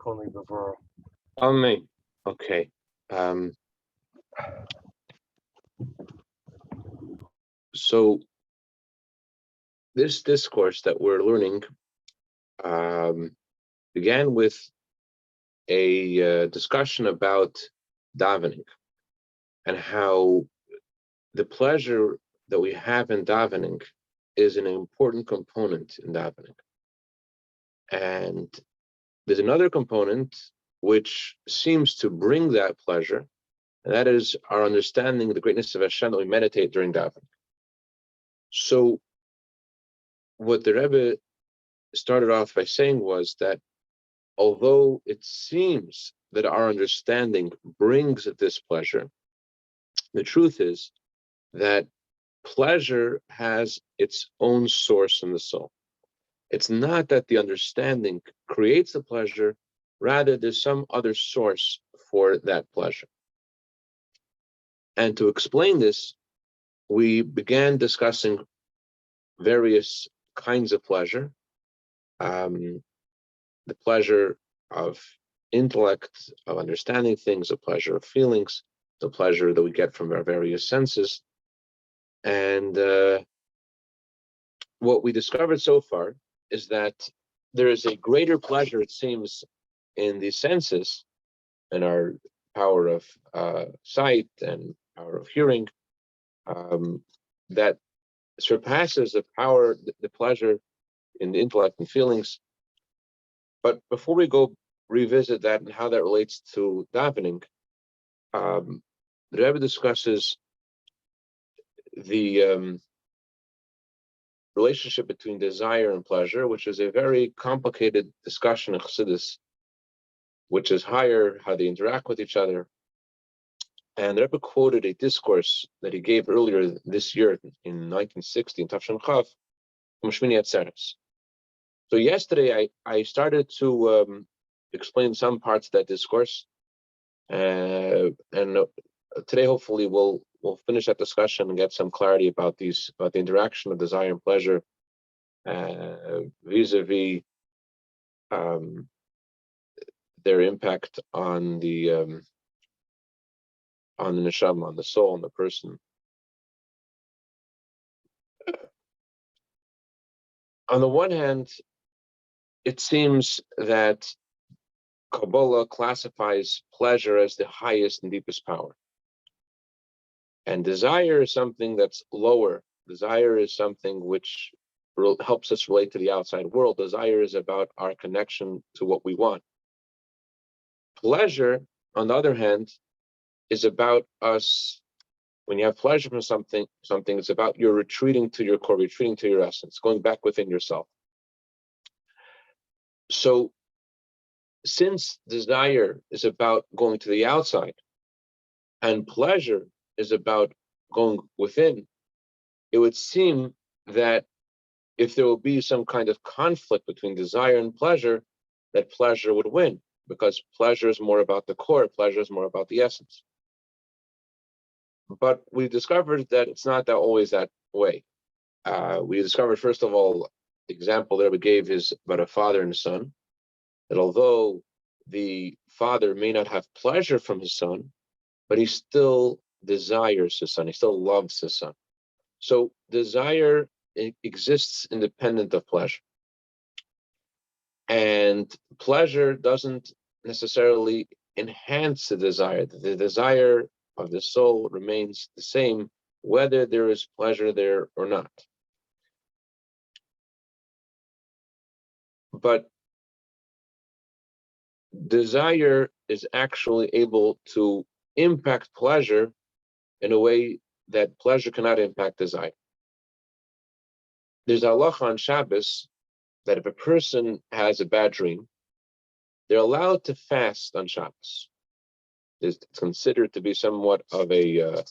only before. Amen. Okay. So this discourse that we're learning began with a discussion about davening and how the pleasure that we have in davening is an important component in davening. And there's another component which seems to bring that pleasure, and that is our understanding of the greatness of Hashem that we meditate during davening. So what the Rebbe started off by saying was that although it seems that our understanding brings this pleasure, the truth is that pleasure has its own source in the soul. It's not that the understanding creates the pleasure, rather there's some other source for that pleasure. And to explain this, we began discussing various kinds of pleasure. The pleasure of intellect, of understanding things, the pleasure of feelings, the pleasure that we get from our various senses. And what we discovered so far is that there is a greater pleasure, it seems, in the senses and our power of sight and power of hearing that surpasses the power, the pleasure in the intellect and feelings. But before we go revisit that and how that relates to davening, the Rebbe discusses the relationship between desire and pleasure, which is a very complicated discussion in Chassidus, which is higher, how they interact with each other. And the Rebbe quoted a discourse that he gave earlier this year in 1960 in Tafshan Chav, from Shmini Atzeres. So yesterday I started to explain some parts of that discourse, and today hopefully we'll finish that discussion and get some clarity about the interaction of desire and pleasure vis-a-vis their impact on the neshama, on the soul, on the person. On the one hand, it seems that Kabbalah classifies pleasure as the highest and deepest power. And desire is something that's lower. Desire is something which helps us relate to the outside world. Desire is about our connection to what we want. Pleasure, on the other hand, is about us. When you have pleasure from something, it's about you're retreating to your core, retreating to your essence, going back within yourself. So, since desire is about going to the outside, and pleasure is about going within, it would seem that if there will be some kind of conflict between desire and pleasure, that pleasure would win, because pleasure is more about the core, pleasure is more about the essence. But we discovered that it's not always that way. We discovered, first of all, the example that we gave is about a father and a son, that although the father may not have pleasure from his son, but he still desires his son, he still loves his son. So desire exists independent of pleasure. And pleasure doesn't necessarily enhance the desire. The desire of the soul remains the same, whether there is pleasure there or not. But desire is actually able to impact pleasure in a way that pleasure cannot impact desire. There's Aloha on Shabbos that if a person has a bad dream, they're allowed to fast on Shabbos. It's considered to be somewhat of a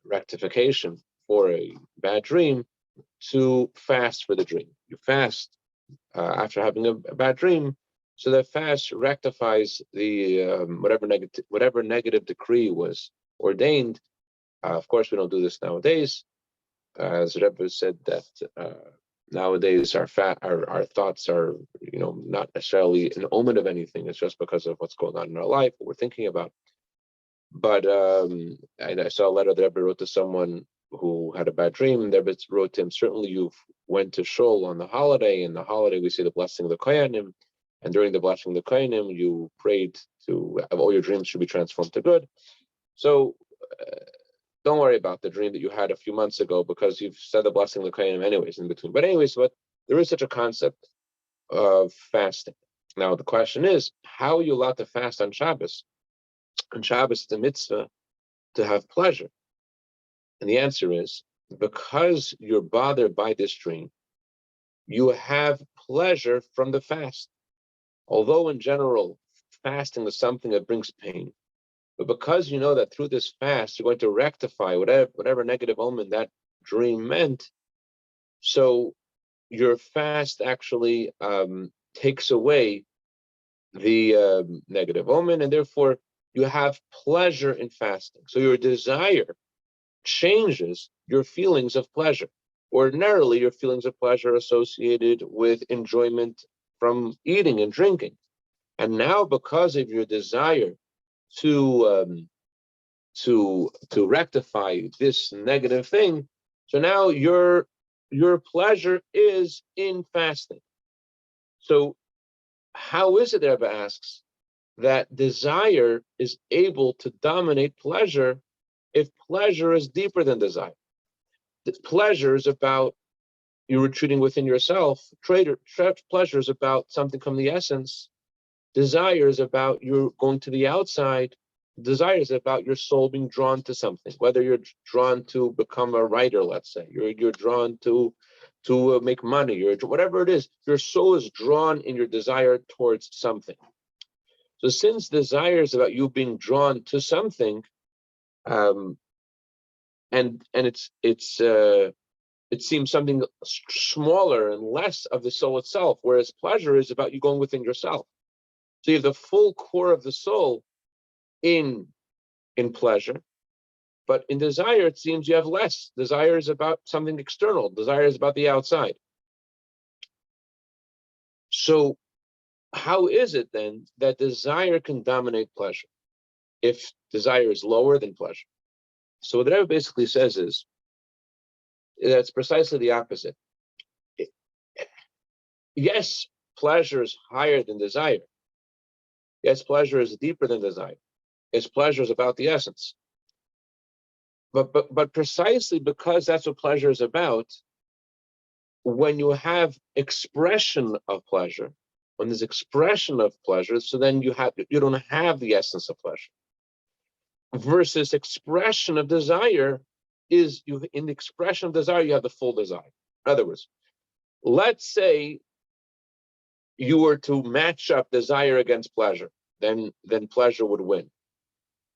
rectification for a bad dream to fast for the dream. You fast after having a bad dream, so that fast rectifies the whatever negative decree was ordained. Of course, we don't do this nowadays. As Rabbi said that Nowadays, our thoughts are, not necessarily an omen of anything. It's just because of what's going on in our life, what we're thinking about. But and I saw a letter that Rabbi wrote to someone who had a bad dream. The Rabbi wrote to him, certainly you went to shul on the holiday. In the holiday, we say the blessing of the kohanim, and during the blessing of the kohanim, you prayed to have all your dreams should be transformed to good. So don't worry about the dream that you had a few months ago, because you've said the blessing of the kohanim anyways in between. But there is such a concept of fasting. Now the question is, how are you allowed to fast on Shabbos? On Shabbos, it's a mitzvah to have pleasure. And the answer is, because you're bothered by this dream, you have pleasure from the fast. Although in general, fasting is something that brings pain. But because you know that through this fast, you're going to rectify whatever negative omen that dream meant, so your fast actually takes away the negative omen, and therefore you have pleasure in fasting. So your desire changes your feelings of pleasure. Ordinarily, your feelings of pleasure are associated with enjoyment from eating and drinking. And now, because of your desire to rectify this negative thing, so now your pleasure is in fasting. So how is it, Rabbi asks, that desire is able to dominate pleasure if pleasure is deeper than desire? Pleasure is about you retreating within yourself. Pleasure is about something from the essence. Desire is about you going to the outside. Desire is about your soul being drawn to something, whether you're drawn to become a writer, let's say, you're drawn to make money, or whatever it is, your soul is drawn in your desire towards something. So since desire is about you being drawn to something, and it seems something smaller and less of the soul itself, whereas pleasure is about you going within yourself. So you have the full core of the soul in pleasure, but in desire, it seems you have less. Desire is about something external. Desire is about the outside. So how is it then that desire can dominate pleasure if desire is lower than pleasure? So what the Rebbe basically says is that's precisely the opposite. Yes, pleasure is higher than desire. Yes, pleasure is deeper than desire. Yes, pleasure is about the essence. But precisely because that's what pleasure is about, when you have expression of pleasure, when there's expression of pleasure, so then you don't have the essence of pleasure. Versus expression of desire is in the expression of desire, you have the full desire. In other words, let's say you were to match up desire against pleasure, then pleasure would win.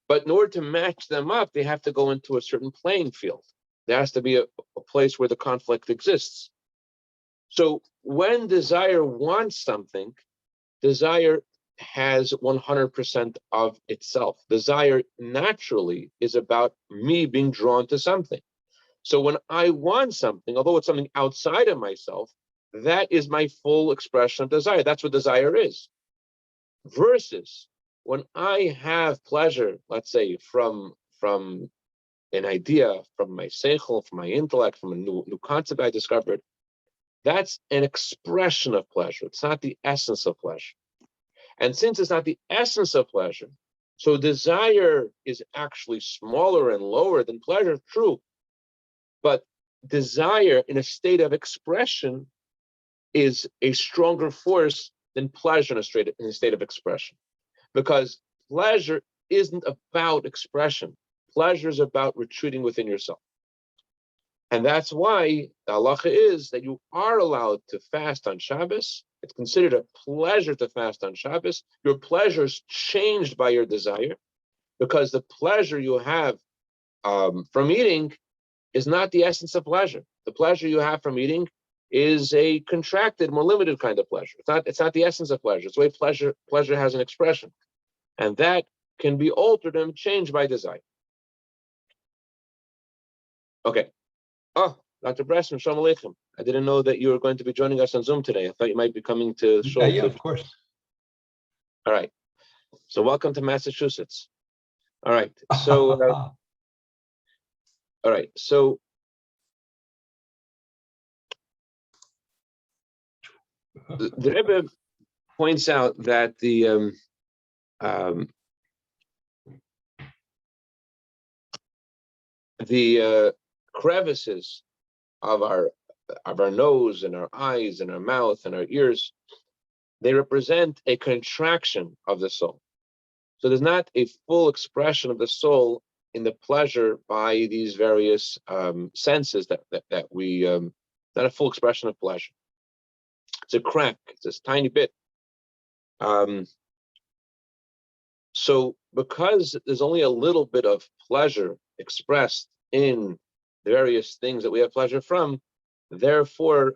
But in order to match them up, they have to go into a certain playing field. There has to be a place where the conflict exists. So when desire wants something, desire has 100% of itself. Desire naturally is about me being drawn to something. So when I want something, although it's something outside of myself, that is my full expression of desire. That's what desire is. Versus when I have pleasure, let's say from an idea, from my seichel, from my intellect, from a new concept I discovered, that's an expression of pleasure. It's not the essence of pleasure. And since it's not the essence of pleasure, so desire is actually smaller and lower than pleasure, true. But desire in a state of expression is a stronger force than pleasure in a state of expression. Because pleasure isn't about expression. Pleasure is about retreating within yourself. And that's why the halacha is that you are allowed to fast on Shabbos. It's considered a pleasure to fast on Shabbos. Your pleasure is changed by your desire, because the pleasure you have from eating is not the essence of pleasure. The pleasure you have from eating is a contracted, more limited kind of pleasure. It's not the essence of pleasure. It's the way pleasure has an expression. And that can be altered and changed by desire. Okay. Oh, Dr. Bressman, Shalom Aleichem. I didn't know that you were going to be joining us on Zoom today. I thought you might be coming to Shul. Yeah, of course. All right. So welcome to Massachusetts. All right. So, all right. So, the Rebbe points out that the crevices of our nose and our eyes and our mouth and our ears, they represent a contraction of the soul. So there's not a full expression of the soul in the pleasure by these various senses that we not a full expression of pleasure. It's a crack. It's this tiny bit. So because there's only a little bit of pleasure expressed in the various things that we have pleasure from, therefore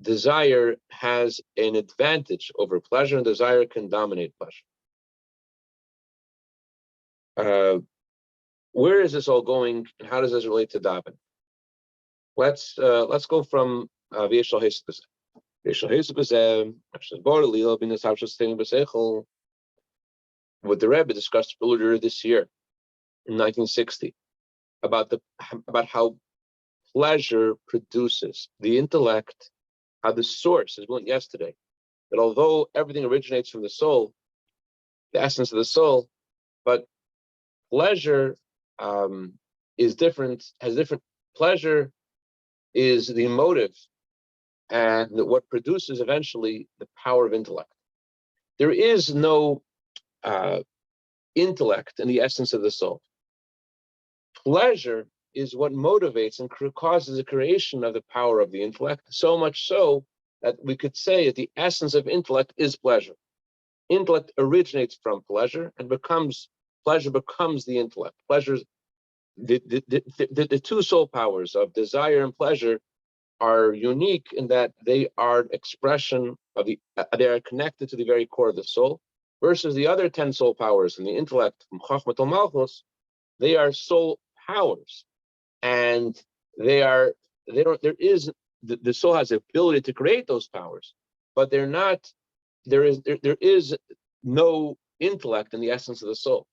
desire has an advantage over pleasure, and desire can dominate pleasure. Where is this all going, and how does this relate to davening? Let's go from V'yeshal Hesed B'zeh. V'yeshal Hesed B'zeh, what the Rebbe discussed earlier this year in 1960 about how pleasure produces the intellect, how the source, as we learned yesterday, that although everything originates from the soul, the essence of the soul, but pleasure is different, has different. Pleasure is the motive, and what produces eventually the power of intellect. There is no intellect in the essence of the soul. Pleasure is what motivates and causes the creation of the power of the intellect, so much so that we could say that the essence of intellect is pleasure. Intellect originates from pleasure, and pleasure becomes the intellect. Pleasure, the two soul powers of desire and pleasure are unique in that they are expression of they are connected to the very core of the soul, versus the other 10 soul powers in the intellect, from Chochmah to Malchus, they are soul powers, and the soul has the ability to create those powers, but they're not. There is no intellect in the essence of the soul.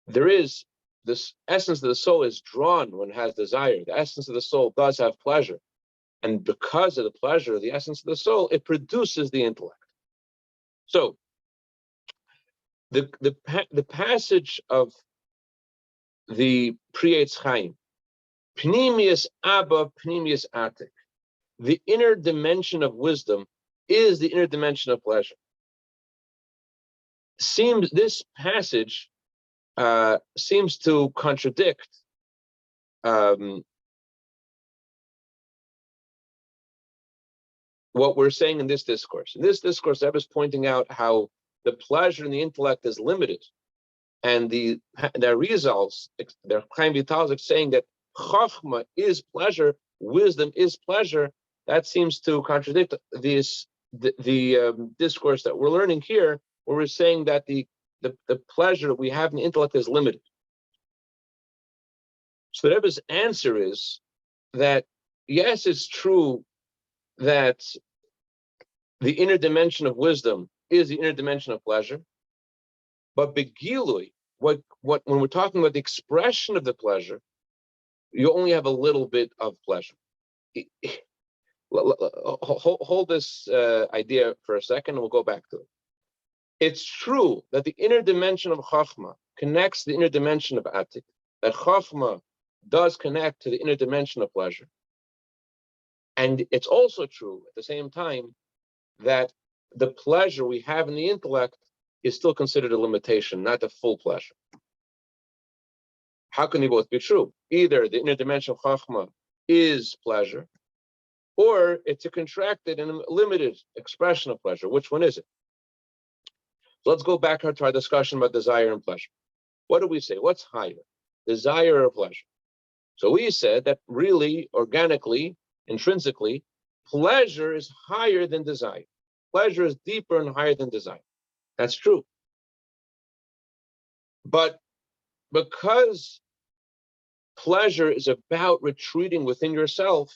There is this essence of the soul is drawn when it has desire. The essence of the soul does have pleasure, and because of the pleasure of the essence of the soul, it produces the intellect. So the passage of the Pri Etz Chaim, Pnimius Abba, Pnimius Atik, the inner dimension of wisdom is the inner dimension of pleasure. This passage seems to contradict what we're saying in this discourse. In this discourse, Rebbe is pointing out how the pleasure in the intellect is limited, and the results, their Chaim Vital is saying that Chachma is pleasure, wisdom is pleasure. That seems to contradict the discourse that we're learning here, where we're saying that the pleasure that we have in the intellect is limited. So the Rebbe's answer is that yes, it's true that the inner dimension of wisdom is the inner dimension of pleasure, but begilui, when we're talking about the expression of the pleasure, you only have a little bit of pleasure. Hold this idea for a second, and we'll go back to it. It's true that the inner dimension of Chachma connects the inner dimension of Atik, that Chachma does connect to the inner dimension of pleasure. And it's also true at the same time that the pleasure we have in the intellect is still considered a limitation, not a full pleasure. How can they both be true? Either the inner dimension of Chachma is pleasure, or it's a contracted and limited expression of pleasure. Which one is it? So let's go back to our discussion about desire and pleasure. What do we say? What's higher, desire or pleasure? So we said that really, organically, intrinsically, pleasure is higher than desire. Pleasure is deeper and higher than desire. That's true. But because pleasure is about retreating within yourself,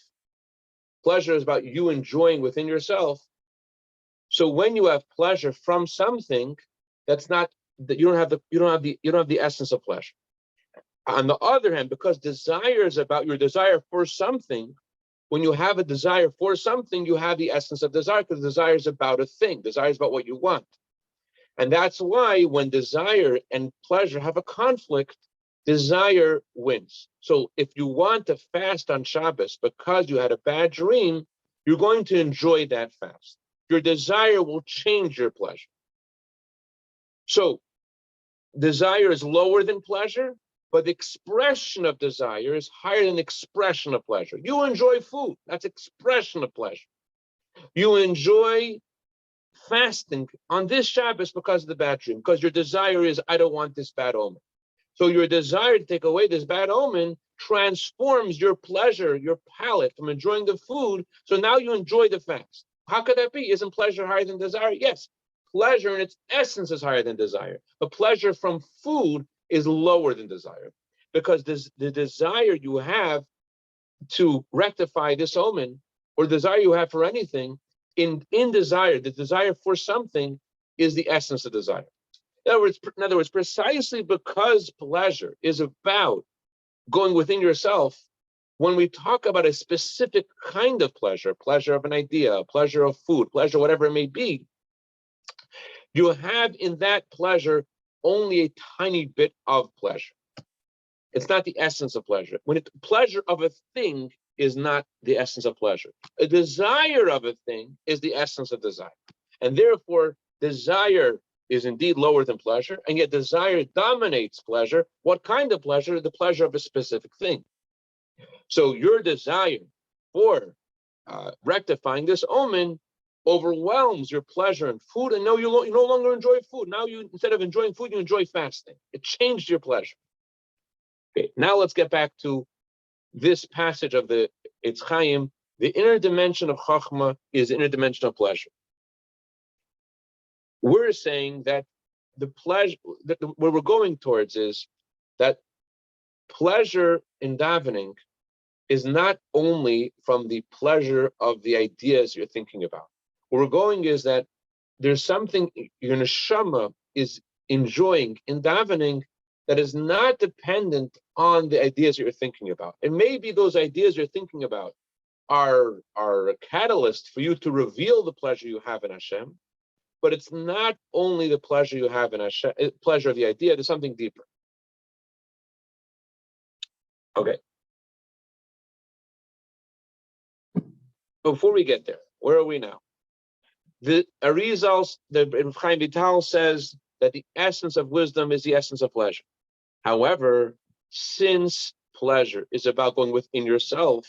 Pleasure is about you enjoying within yourself. So when you have pleasure from something, that's not that you don't have the essence of pleasure. On the other hand, because desire is about your desire for something, when you have a desire for something, you have the essence of desire, because desire is about a thing. Desire is about what you want. And that's why when desire and pleasure have a conflict, desire wins. So if you want to fast on Shabbos because you had a bad dream, you're going to enjoy that fast. Your desire will change your pleasure. So desire is lower than pleasure, but the expression of desire is higher than the expression of pleasure. You enjoy food. That's expression of pleasure. You enjoy fasting on this Shabbos because of the bad dream, because your desire is, I don't want this bad omen. So your desire to take away this bad omen transforms your pleasure, your palate from enjoying the food. So now you enjoy the fast. How could that be? Isn't pleasure higher than desire? Yes. Pleasure in its essence is higher than desire. But pleasure from food is lower than desire, because the desire you have to rectify this omen, or the desire you have for anything, in desire, the desire for something is the essence of desire. In other words, precisely because pleasure is about going within yourself, when we talk about a specific kind of pleasure, pleasure of an idea, pleasure of food, pleasure, whatever it may be, you have in that pleasure only a tiny bit of pleasure. It's not the essence of pleasure. Pleasure of a thing is not the essence of pleasure. A desire of a thing is the essence of desire. And therefore, desire is indeed lower than pleasure, and yet desire dominates pleasure. What kind of pleasure? The pleasure of a specific thing. So your desire for rectifying this omen overwhelms your pleasure in food, and no, you no longer enjoy food. Now you, instead of enjoying food, you enjoy fasting. It changed your pleasure. Okay, now let's get back to this passage of the Eitz Chaim. The inner dimension of Chachma is the inner dimension of pleasure. We're saying that the pleasure, that where we're going towards is that pleasure in davening is not only from the pleasure of the ideas you're thinking about. Where we're going is that there's something your neshama is enjoying in davening that is not dependent on the ideas you're thinking about. And maybe those ideas you're thinking about are a catalyst for you to reveal the pleasure you have in Hashem, but it's not only the pleasure you have in Hashem, pleasure of the idea, there's something deeper. Okay. Before we get there, where are we now? The Arizal, the Chaim Vital says that the essence of wisdom is the essence of pleasure. However, since pleasure is about going within yourself,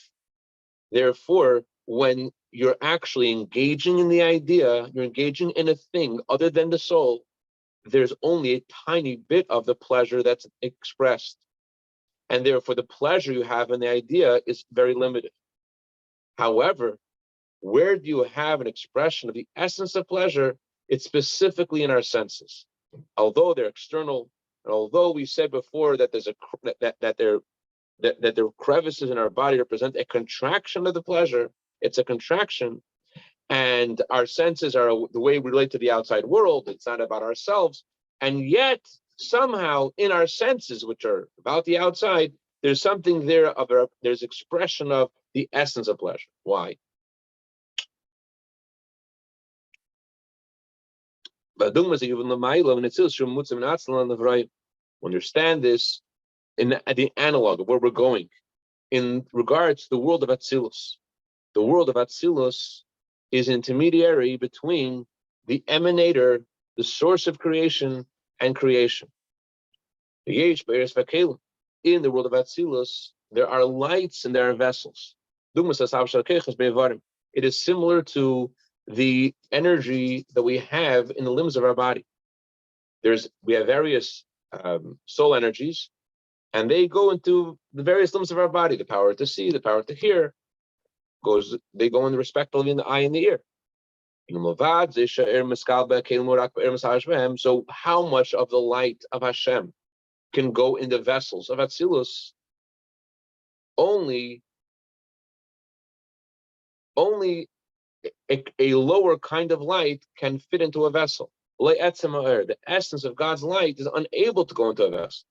therefore, when you're actually engaging in the idea, you're engaging in a thing other than the soul, there's only a tiny bit of the pleasure that's expressed. And therefore, the pleasure you have in the idea is very limited. However, where do you have an expression of the essence of pleasure? It's specifically in our senses. Although they're external, and although we said before that there's that there are crevices in our body represent a contraction of the pleasure, it's a contraction, and our senses are the way we relate to the outside world. It's not about ourselves, and yet somehow in our senses, which are about the outside, there's something there there's expression of the essence of pleasure. Why? Understand this in the analog of where we're going in regards to the world of Atzilus. The world of Atzilus is intermediary between the emanator, the source of creation, and creation. In the world of Atzilus, there are lights and there are vessels. It is similar to the energy that we have in the limbs of our body. We have various soul energies, and they go into the various limbs of our body. The power to see, the power to hear, they go in respectively in the eye and the ear. So how much of the light of Hashem can go in the vessels of Atzilus? Only only a lower kind of light can fit into a vessel. The essence of God's light is unable to go into a vessel.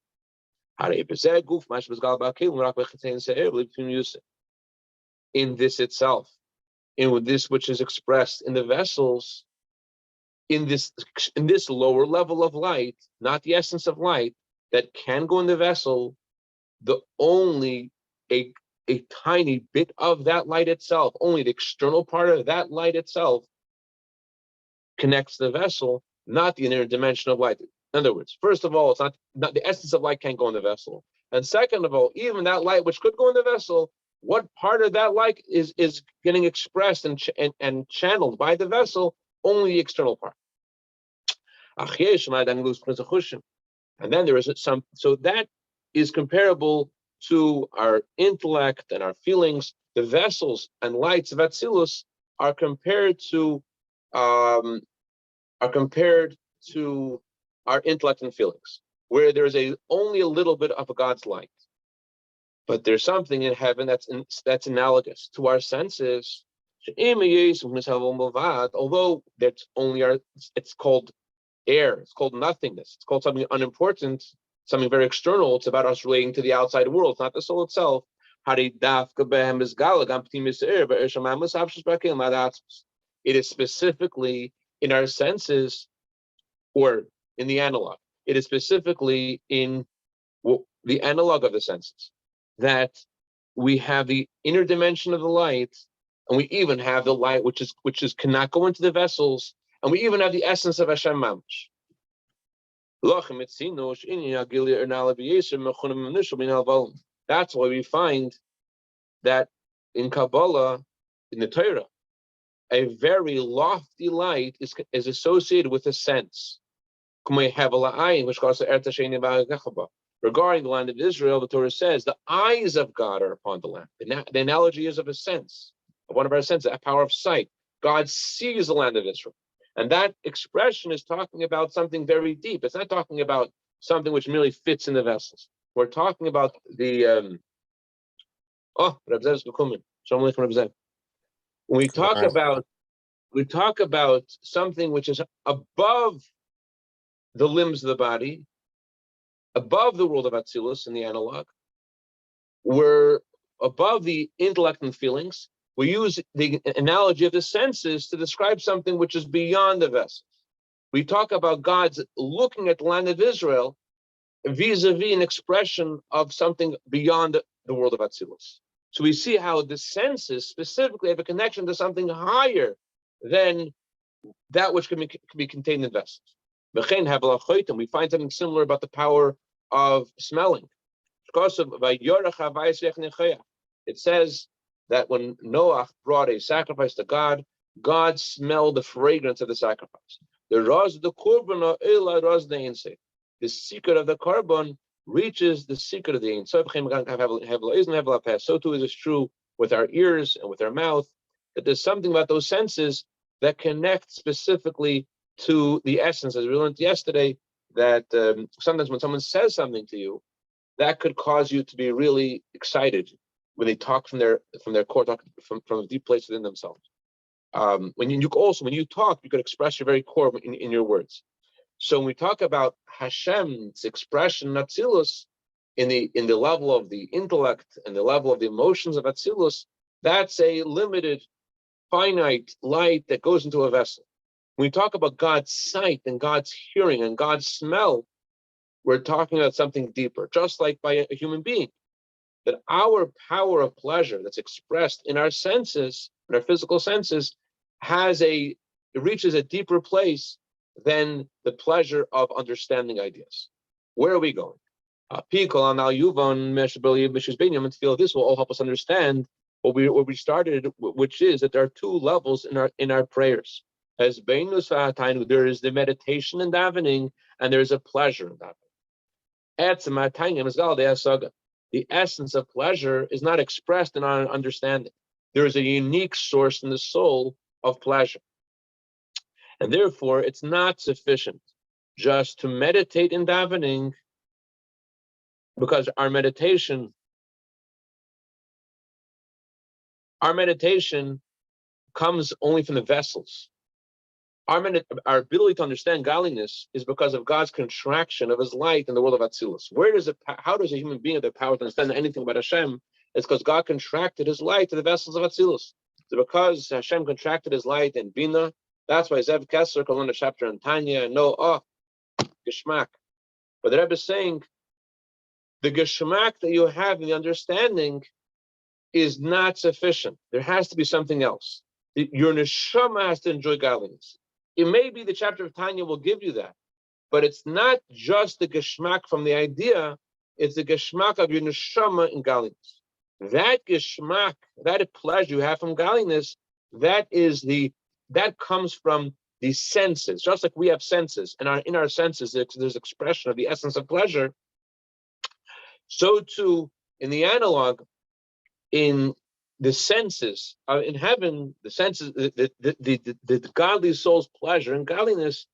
In this itself, in this which is expressed in the vessels, in this lower level of light, not the essence of light that can go in the vessel, the only a tiny bit of that light itself, only the external part of that light itself connects the vessel, not the inner dimension of light. In other words, first of all, it's not the essence of light can't go in the vessel. And second of all, even that light which could go in the vessel, what part of that light is getting expressed and channeled by the vessel? Only the external part. And then there is some, so that is comparable to our intellect and our feelings. The vessels and lights of Atzilus are compared to our intellect and feelings, where there's only a little bit of God's light, but there's something in heaven that's analogous to our senses. Although that's only it's called air, it's called nothingness, it's called something unimportant, something very external. It's about us relating to the outside world. It's not the soul itself. It is specifically in our senses, or in the analog. It is specifically in the analog of the senses that we have the inner dimension of the light, and we even have the light which is cannot go into the vessels, and we even have the essence of Hashem Mamash. That's why we find that in Kabbalah, in the Torah, a very lofty light is associated with a sense. Regarding the land of Israel, the Torah says the eyes of God are upon the land. The analogy is of a sense, of one of our senses, a power of sight. God sees the land of Israel. And that expression is talking about something very deep. It's not talking about something which merely fits in the vessels. We're talking about the when we talk about something which is above the limbs of the body, above the world of Atzilus in the analog. We're above the intellect and feelings. We use the analogy of the senses to describe something which is beyond the vessels. We talk about God's looking at the land of Israel vis-a-vis an expression of something beyond the world of Atzilus. So we see how the senses specifically have a connection to something higher than that which can be contained in vessels. We find something similar about the power of smelling. It says that when Noah brought a sacrifice to God, God smelled the fragrance of the sacrifice. The secret of the carbon reaches the secret of the Ein Sof. So too is it true with our ears and with our mouth, that there's something about those senses that connect specifically to the essence. As we learned yesterday, that sometimes when someone says something to you, that could cause you to be really excited when they talk from their core, talk from a deep place within themselves. When you talk, you could express your very core in your words. So when we talk about Hashem's expression Atzilus in the level of the intellect and the level of the emotions of Atzilus, that's a limited, finite light that goes into a vessel. When we talk about God's sight and God's hearing and God's smell, we're talking about something deeper, just like by a human being. That our power of pleasure that's expressed in our senses, in our physical senses, it reaches a deeper place than the pleasure of understanding ideas. Where are we going? This will all help us understand what we started, which is that there are two levels in our prayers. As there is the meditation in davening, and there is a pleasure in davening. The essence of pleasure is not expressed in our understanding. There is a unique source in the soul of pleasure. And therefore, it's not sufficient just to meditate in davening, because our meditation comes only from the vessels. Our ability to understand godliness is because of God's contraction of His light in the world of Atzilus. How does a human being have the power to understand anything about Hashem? It's because God contracted His light to the vessels of Atzilus. So because Hashem contracted His light in Bina, that's why Zev Kesser can learn a chapter in Tanya and know, Geshmak. But the Rebbe is saying, the Geshmak that you have in the understanding is not sufficient. There has to be something else. Your neshama has to enjoy godliness. It may be the chapter of Tanya will give you that, but it's not just the Geshmak from the idea, it's the Geshmak of your neshama in godliness. That Geshmak, that pleasure you have from godliness, that comes from the senses. Just like we have senses, and in our senses there's expression of the essence of pleasure, so too in the analog, in the senses, in heaven, the senses, the godly soul's pleasure and godliness,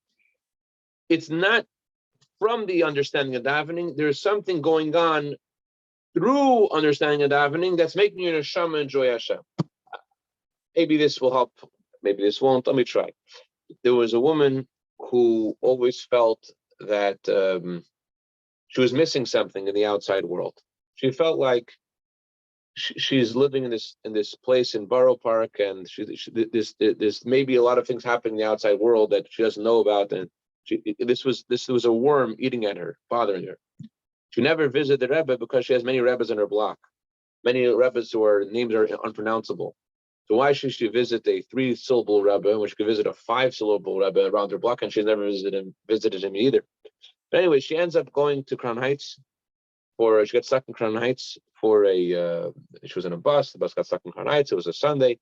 it's not from the understanding of davening. There's something going on through understanding of davening that's making your neshama enjoy Hashem. Maybe this will help, maybe this won't. Let me try. There was a woman who always felt that she was missing something in the outside world. She felt like she's living in this place in Borough Park, and there's maybe a lot of things happening in the outside world that she doesn't know about, and this was a worm eating at her, bothering her. She never visited the Rebbe because she has many Rebbes in her block, many Rebbes whose names are unpronounceable. So why should she visit a 3-syllable Rebbe when she could visit a 5-syllable Rebbe around her block, and she's never visited him either? But anyway, she ends up going to Crown Heights. She got stuck in Crown Heights she was in a bus. The bus got stuck in Crown Heights. It was a Sunday,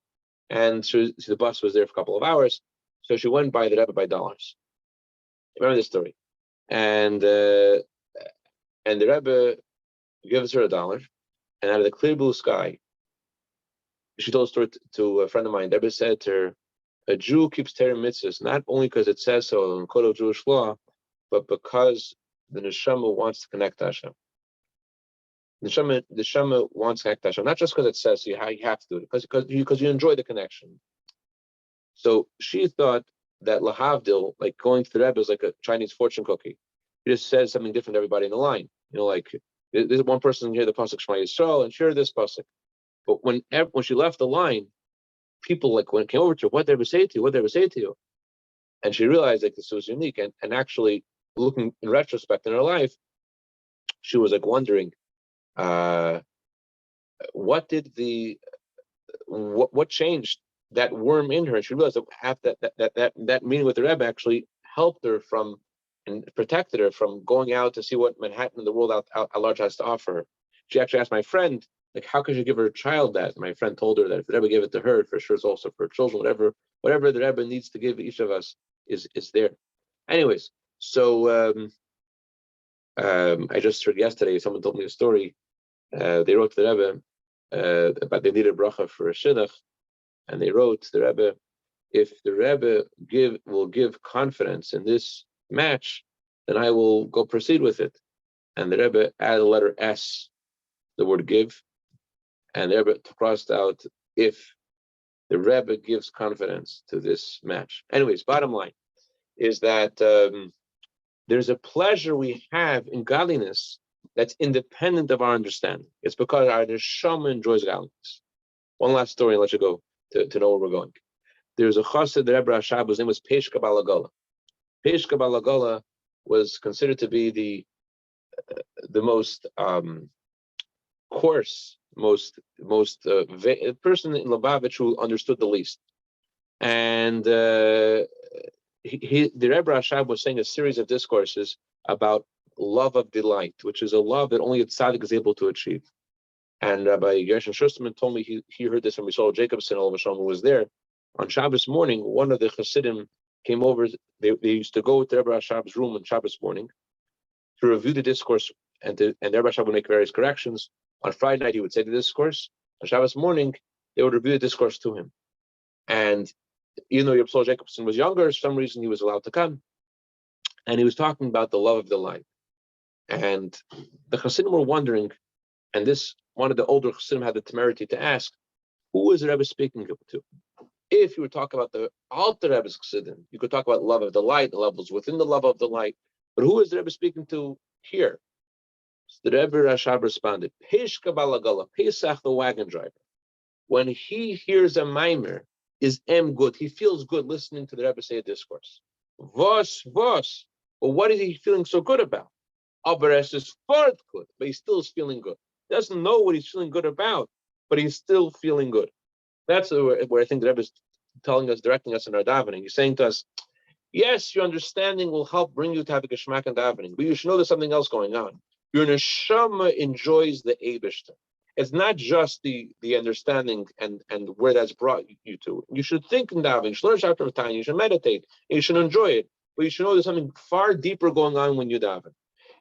and the bus was there for a couple of hours. So she went by the Rebbe by dollars. Remember this story? And the Rebbe gives her $1, and out of the clear blue sky, she told a story to a friend of mine. The Rebbe said to her, a Jew keeps Torah mitzvahs not only because it says so in code of Jewish law, but because the neshama wants to connect to Hashem. The neshama wants to connect to Hashem, not just because it says so you have to do it, because you enjoy the connection. So she thought that lahavdil, like going to the Rebbe, is like a Chinese fortune cookie. He just says something different to everybody in the line. Like there's one person here the pasuk Shema Yisrael, and share this pasuk. But when she left the line, people when it came over to her, what did Rebbe say to you? What did Rebbe say to you? And she realized this was unique, and actually looking in retrospect in her life, she was wondering, what changed that worm in her? And she realized that meeting with the Rebbe actually helped her and protected her from going out to see what Manhattan and the world out large has to offer her. She actually asked my friend, how could you give her a child that? My friend told her that if the Rebbe gave it to her, for sure it's also for her children. Whatever the Rebbe needs to give each of us is there. Anyways, so I just heard yesterday, someone told me a story. They wrote to the Rebbe about they needed a bracha for a shidduch, and they wrote to the Rebbe, if the Rebbe will give confidence in this match, then I will go proceed with it. And the Rebbe added the letter S, the word give, and the Rebbe crossed out if the Rebbe gives confidence to this match. Anyways, bottom line is that there's a pleasure we have in godliness that's independent of our understanding. It's because our neshama enjoys godliness. One last story, and let you go to know where we're going. There's a chassid, the Rebbe Rashab, whose name was Peshka Balagola. Peshka Balagola was considered to be the most coarse, most person in Lubavitch who understood the least. And the Rebbe Rashab was saying a series of discourses about love of delight, which is a love that only a tzaddik is able to achieve. And Rabbi Gershon Schusterman told me he heard this from Yisrael Jacobson, who was there. On Shabbos morning, one of the Hasidim came over. They used to go to Rebbe Rashab's room on Shabbos morning to review the discourse, and Rebbe Rashab would make various corrections. On Friday night, he would say the discourse. On Shabbos morning, they would review the discourse to him. And even though Yisrael Jacobson was younger, for some reason he was allowed to come. And he was talking about the love of delight. And the Hasidim were wondering, and one of the older Hasidim had the temerity to ask, who is the Rebbe speaking to? If you were talking about the Alter Rebbe's Chassidim, you could talk about love of the light, the levels within the love of the light. But who is the Rebbe speaking to here? The Rebbe Rashab responded, Peshka Balagala, Pesach the wagon driver. When he hears a Maamar, is good. He feels good listening to the Rebbe say a discourse. Vos. Well, what is he feeling so good about? Abaresh is good, but he still is feeling good. He doesn't know what he's feeling good about, but he's still feeling good. That's where I think the Rebbe is telling us, directing us in our davening. He's saying to us, yes, your understanding will help bring you to have a geschmack in davening, but you should know there's something else going on. Your neshama enjoys the Eibishter. It's not just the understanding and where that's brought you to. You should think in davening, you should learn a chapter of time, you should meditate, and you should enjoy it, but you should know there's something far deeper going on when you daven.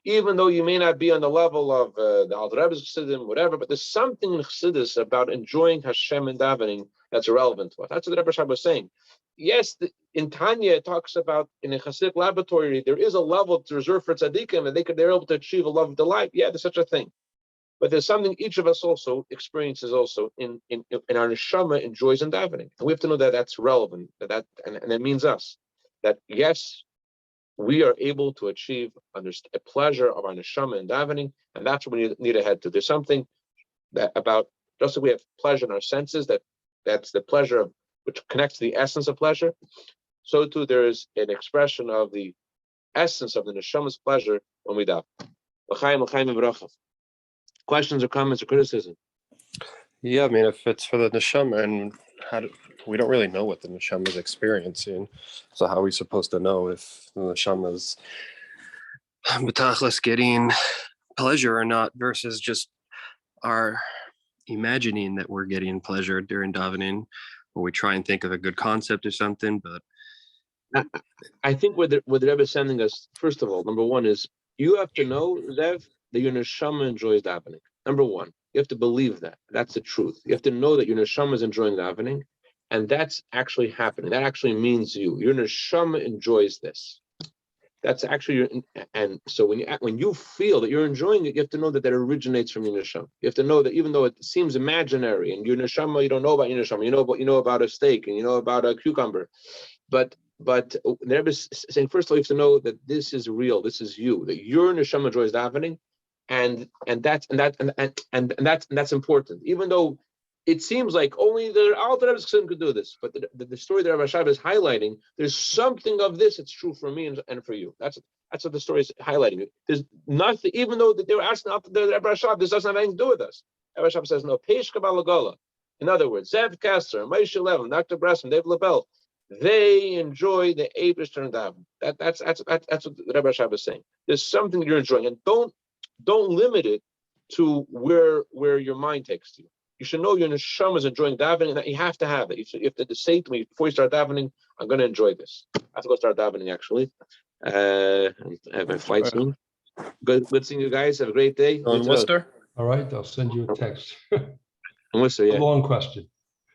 Even though you may not be on the level of the Alter Rebbe's Chassidim, whatever, but there's something in Chassidus about enjoying Hashem and davening that's irrelevant to us. That's what the Rebbe Shab was saying. Yes, in Tanya it talks about in a Chassidic laboratory there is a level to reserve for tzaddikim, and they're able to achieve a love of delight. Yeah, there's such a thing. But there's something each of us also experiences also in our neshama enjoys in davening, and we have to know that that's relevant. And that means us. That yes, we are able to achieve a pleasure of our neshama in davening, and that's what we need to head to. There's something that about just like we have pleasure in our senses, that's the pleasure of which connects to the essence of pleasure. So too there is an expression of the essence of the neshama's pleasure when we daven. L'chaim, l'chaim, v'bracha. Questions or comments or criticism? Yeah, I mean, if it's for the neshama, and we don't really know what the neshama is experiencing, so how are we supposed to know if the neshama is b'tachlis getting pleasure or not, versus just our imagining that we're getting pleasure during davening, or we try and think of a good concept or something. But I think what the Rebbe is sending us, first of all, number one is you have to know, Zev, that your neshama enjoys davening. Number one, you have to believe that. That's the truth. You have to know that your neshama is enjoying davening, and that's actually happening. That actually means you. Your neshama enjoys this. That's actually and so when you feel that you're enjoying it, you have to know that originates from your neshama. You have to know that even though it seems imaginary, and your neshama, you don't know about your neshama, you know about a steak, and you know about a cucumber, but the Rebbe is saying, first of all, you have to know that this is real. This is you. That your neshama enjoys davening, and that's important. Even though it seems like only the Alter Rebbe's Chassidim could do this, but the story that Rabbi Shabbos is highlighting, there's something of this. It's true for me and for you. That's what the story is highlighting. There's nothing, even though they were asking the Rabbi Shabbos, this doesn't have anything to do with us. Rabbi Shabbos says no. Peish Kabbalah. In other words, Zev Kasser, Moshe Levin, Dr. Bressman, Dave LaBelle, they enjoy the Eibishter and daven. That's what the Rabbi Shabbos is saying. There's something you're enjoying, and don't limit it to where your mind takes you. You should know your neshama is enjoying davening, and that you have to have it. You have to say to me before you start davening, I'm going to enjoy this. I have to go start davening, actually. I have a flight soon. Good seeing you guys. Have a great day. on Worcester. All right, I'll send you a text. Worcester, yeah. A long question.